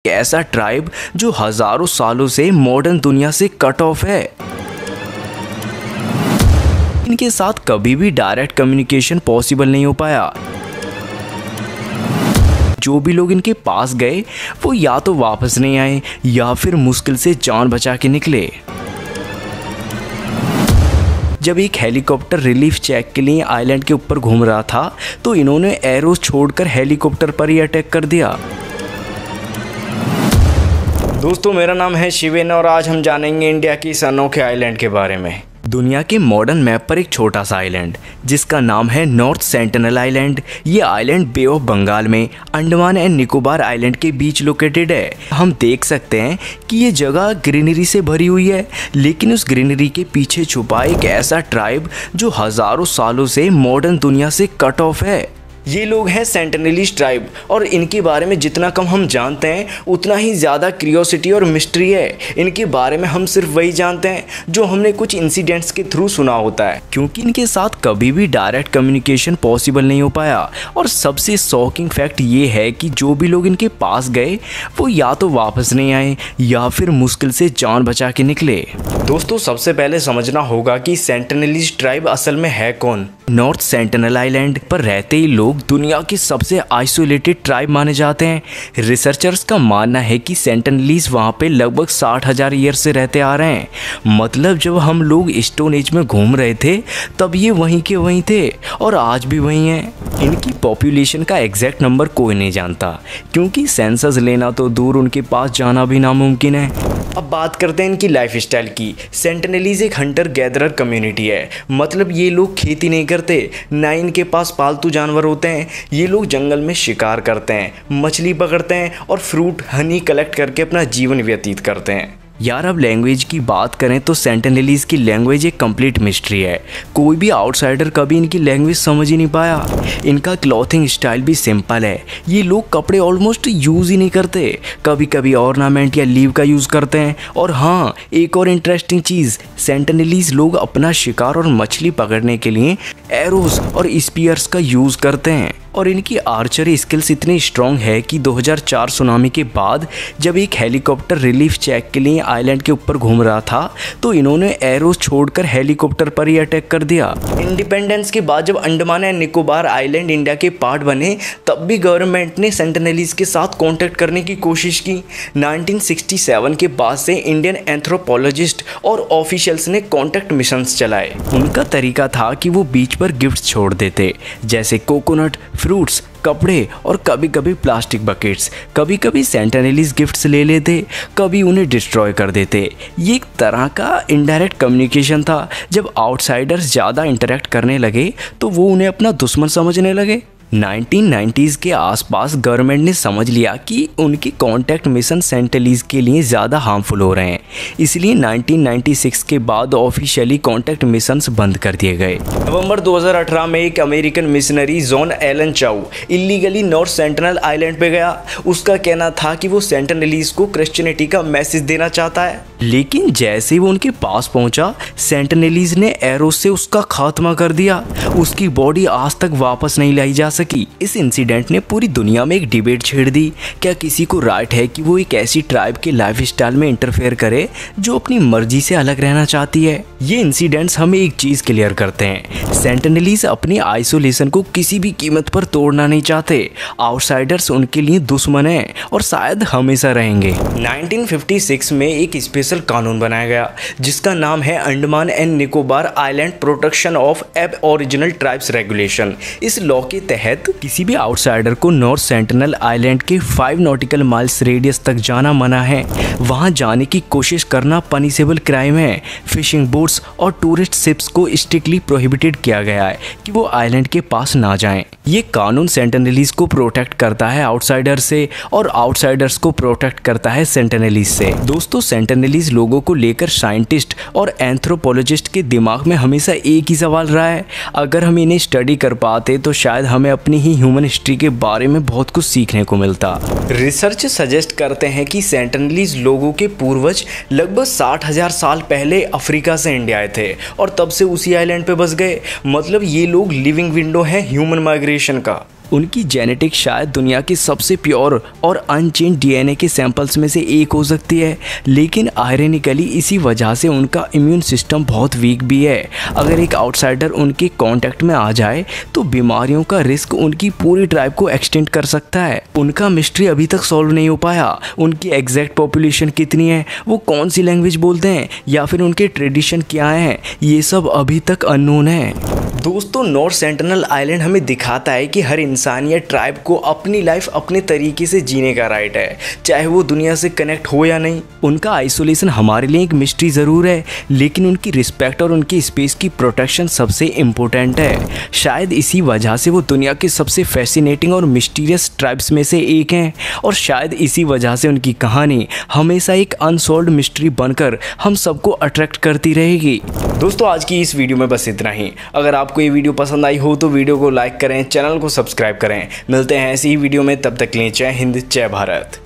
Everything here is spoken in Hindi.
ऐसा ट्राइब जो हजारों सालों से मॉडर्न दुनिया से कट ऑफ है। इनके साथ कभी भी डायरेक्ट कम्युनिकेशन पॉसिबल नहीं हो पाया। जो भी लोग इनके पास गए वो या तो वापस नहीं आए या फिर मुश्किल से जान बचा के निकले। जब एक हेलीकॉप्टर रिलीफ चेक के लिए आइलैंड के ऊपर घूम रहा था तो इन्होंने एरोस छोड़कर हेलीकॉप्टर पर ही अटैक कर दिया। दोस्तों, मेरा नाम है शिवेन और आज हम जानेंगे इंडिया की इस अनोखे आइलैंड के बारे में। दुनिया के मॉडर्न मैप पर एक छोटा सा आइलैंड जिसका नाम है नॉर्थ सेंटिनल आइलैंड। ये आइलैंड बे ऑफ बंगाल में अंडमान एंड निकोबार आइलैंड के बीच लोकेटेड है। हम देख सकते हैं कि ये जगह ग्रीनरी से भरी हुई है, लेकिन उस ग्रीनरी के पीछे छुपा एक ऐसा ट्राइब जो हजारों सालों से मॉडर्न दुनिया से कट ऑफ है। ये लोग हैं सेंटिनलीज ट्राइब और इनके बारे में जितना कम हम जानते हैं उतना ही ज़्यादा क्यूरियोसिटी और मिस्ट्री है। इनके बारे में हम सिर्फ वही जानते हैं जो हमने कुछ इंसिडेंट्स के थ्रू सुना होता है, क्योंकि इनके साथ कभी भी डायरेक्ट कम्युनिकेशन पॉसिबल नहीं हो पाया। और सबसे शॉकिंग फैक्ट ये है कि जो भी लोग इनके पास गए वो या तो वापस नहीं आए या फिर मुश्किल से जान बचा के निकले। दोस्तों, सबसे पहले समझना होगा कि सेंटिनलीज ट्राइब असल में है कौन। नॉर्थ सेंटिनल आइलैंड पर रहते ही लोग दुनिया के सबसे आइसोलेटेड ट्राइब माने जाते हैं। रिसर्चर्स का मानना है कि सेंटिनलीज वहाँ पे लगभग 60,000 ईयर से रहते आ रहे हैं। मतलब जब हम लोग स्टोन एज में घूम रहे थे तब ये वहीं के वहीं थे और आज भी वहीं हैं। इनकी पॉपुलेशन का एग्जैक्ट नंबर कोई नहीं जानता, क्योंकि सेंसस लेना तो दूर, उनके पास जाना भी नामुमकिन है। अब बात करते हैं इनकी लाइफ स्टाइल की। सेंटिनलीज एक हंटर गैदरर कम्युनिटी है। मतलब ये लोग खेती नहीं करते, ना इनके पास पालतू जानवर होते हैं। ये लोग जंगल में शिकार करते हैं, मछली पकड़ते हैं और फ्रूट हनी कलेक्ट करके अपना जीवन व्यतीत करते हैं। यार, अब लैंग्वेज की बात करें तो सेंटिनलीज की लैंग्वेज एक कंप्लीट मिस्ट्री है। कोई भी आउटसाइडर कभी इनकी लैंग्वेज समझ ही नहीं पाया। इनका क्लॉथिंग स्टाइल भी सिंपल है। ये लोग कपड़े ऑलमोस्ट यूज़ ही नहीं करते, कभी कभी ऑर्नामेंट या लीव का यूज़ करते हैं। और हाँ, एक और इंटरेस्टिंग चीज़, सेंटिनलीज लोग अपना शिकार और मछली पकड़ने के लिए एरोस और स्पीयर्स का यूज़ करते हैं। और इनकी आर्चरी स्किल्स इतनी स्ट्रॉन्ग है कि 2004 सुनामी के बाद जब एक हेलीकॉप्टर रिलीफ चेक के लिए आइलैंड के ऊपर घूम रहा था तो इन्होंने एरोस छोड़कर हेलीकॉप्टर पर ही अटैक कर दिया। इंडिपेंडेंस के बाद जब Andaman and Nicobar island India के पार्ट बने तब भी गवर्नमेंट ने सेंटिनलीज के साथ कॉन्टेक्ट करने की कोशिश की। 1967 के बाद से इंडियन एंथ्रोपोलॉजिस्ट और ऑफिशियल्स ने कॉन्टेक्ट मिशंस चलाए। उनका तरीका था कि वो बीच पर गिफ्ट्स छोड़ देते, जैसे कोकोनट, फ्रूट्स, कपड़े और कभी कभी प्लास्टिक बकेट्स। कभी कभी सेंटिनलीज गिफ्ट्स ले लेते, कभी उन्हें डिस्ट्रॉय कर देते। ये एक तरह का इनडायरेक्ट कम्युनिकेशन था। जब आउटसाइडर्स ज़्यादा इंटरेक्ट करने लगे तो वो उन्हें अपना दुश्मन समझने लगे। 1990s के आसपास गवर्नमेंट ने समझ लिया कि उनके कॉन्टैक्ट मिशन सेंटिनलीज के लिए ज़्यादा हार्मफुल हो रहे हैं, इसलिए 1996 के बाद ऑफिशियली कॉन्टैक्ट मिशंस बंद कर दिए गए। नवंबर 2018 में एक अमेरिकन मिशनरी जॉन एलन चाउ इलीगली नॉर्थ सेंटिनल आइलैंड पे गया। उसका कहना था कि वो सेंटिनलीज को क्रिश्चियनिटी का मैसेज देना चाहता है, लेकिन जैसे ही वो उनके पास पहुंचा सेंटिनलीज ने एरोस से उसका खात्मा कर दिया। उसकी बॉडी आज तक वापस नहीं लाई जा सकी। इस इंसिडेंट ने पूरी दुनिया में एक डिबेट छेड़ दी। क्या किसी को राइट है कि वो एक ऐसी ट्राइब के लाइफस्टाइल में इंटरफेयर करे जो अपनी मर्जी से अलग रहना चाहती है? ये इंसिडेंट्स हमें एक चीज क्लियर करते हैं, सेंटिनलीज अपनी आइसोलेशन को किसी भी कीमत पर तोड़ना नहीं चाहते। आउटसाइडर्स उनके लिए दुश्मन हैं और शायद हमेशा रहेंगे। 1956 में एक स्पेशल कानून बनाया गया जिसका नाम है Andaman and Nicobar island protection of aboriginal tribes regulation. इस लॉ के तहत किसी भी आउटसाइडर को नॉर्थ सेंटिनल आइलैंड के 5 नॉटिकल माइल्स रेडियस तक जाना मना है। वहां जाने की कोशिश करना पनिशेबल क्राइम है। फिशिंग बोट्स और टूरिस्ट शिप्स को स्ट्रिक्टली प्रोहिबिटेड किया गया है कि वो आइलैंड के पास ना जाएं। ये कानून सेंटिनलीज को प्रोटेक्ट करता है आउटसाइडर से और आउटसाइडर्स को प्रोटेक्ट करता है सेंटिनलीज से। दोस्तों, सेंटिनलीज लोगों को लेकर साइंटिस्ट और एंथ्रोपोलॉजिस्ट के दिमाग में हमेशा एक ही सवाल रहा है, अगर हम इन्हें स्टडी कर पाते तो शायद हमें अपनी ही ह्यूमन हिस्ट्री के बारे में बहुत कुछ सीखने को मिलता। रिसर्च सजेस्ट करते हैं कि सेंटिनलीज लोगों के पूर्वज लगभग 60,000 साल पहले अफ्रीका से इंडिया आए थे और तब से उसी आइलैंड पे बस गए। मतलब ये लोग लिविंग विंडो है ह्यूमन माइग्रेशन का। उनकी जेनेटिक शायद दुनिया की सबसे प्योर और अनचेंज डीएनए के सैंपल्स में से एक हो सकती है, लेकिन आयरनिकली इसी वजह से उनका इम्यून सिस्टम बहुत वीक भी है। अगर एक आउटसाइडर उनके कांटेक्ट में आ जाए तो बीमारियों का रिस्क उनकी पूरी ट्राइब को एक्सटेंड कर सकता है। उनका मिस्ट्री अभी तक सॉल्व नहीं हो पाया। उनकी एग्जैक्ट पॉपुलेशन कितनी है, वो कौन सी लैंग्वेज बोलते हैं, या फिर उनके ट्रेडिशन क्या हैं, ये सब अभी तक अननोन है। दोस्तों, नॉर्थ सेंटिनल आइलैंड हमें दिखाता है कि हर इंसान या ट्राइब को अपनी लाइफ अपने तरीके से जीने का राइट है, चाहे वो दुनिया से कनेक्ट हो या नहीं। उनका आइसोलेशन हमारे लिए एक मिस्ट्री ज़रूर है, लेकिन उनकी रिस्पेक्ट और उनकी स्पेस की प्रोटेक्शन सबसे इम्पोर्टेंट है। शायद इसी वजह से वो दुनिया के सबसे फैसिनेटिंग और मिस्टीरियस ट्राइब्स में से एक हैं, और शायद इसी वजह से उनकी कहानी हमेशा एक अनसॉल्व्ड मिस्ट्री बनकर हम सबको अट्रैक्ट करती रहेगी। दोस्तों, आज की इस वीडियो में बस इतना ही। अगर आपको ये वीडियो पसंद आई हो तो वीडियो को लाइक करें, चैनल को सब्सक्राइब करें। मिलते हैं ऐसी ही वीडियो में, तब तक के लिए जय हिंद, जय भारत।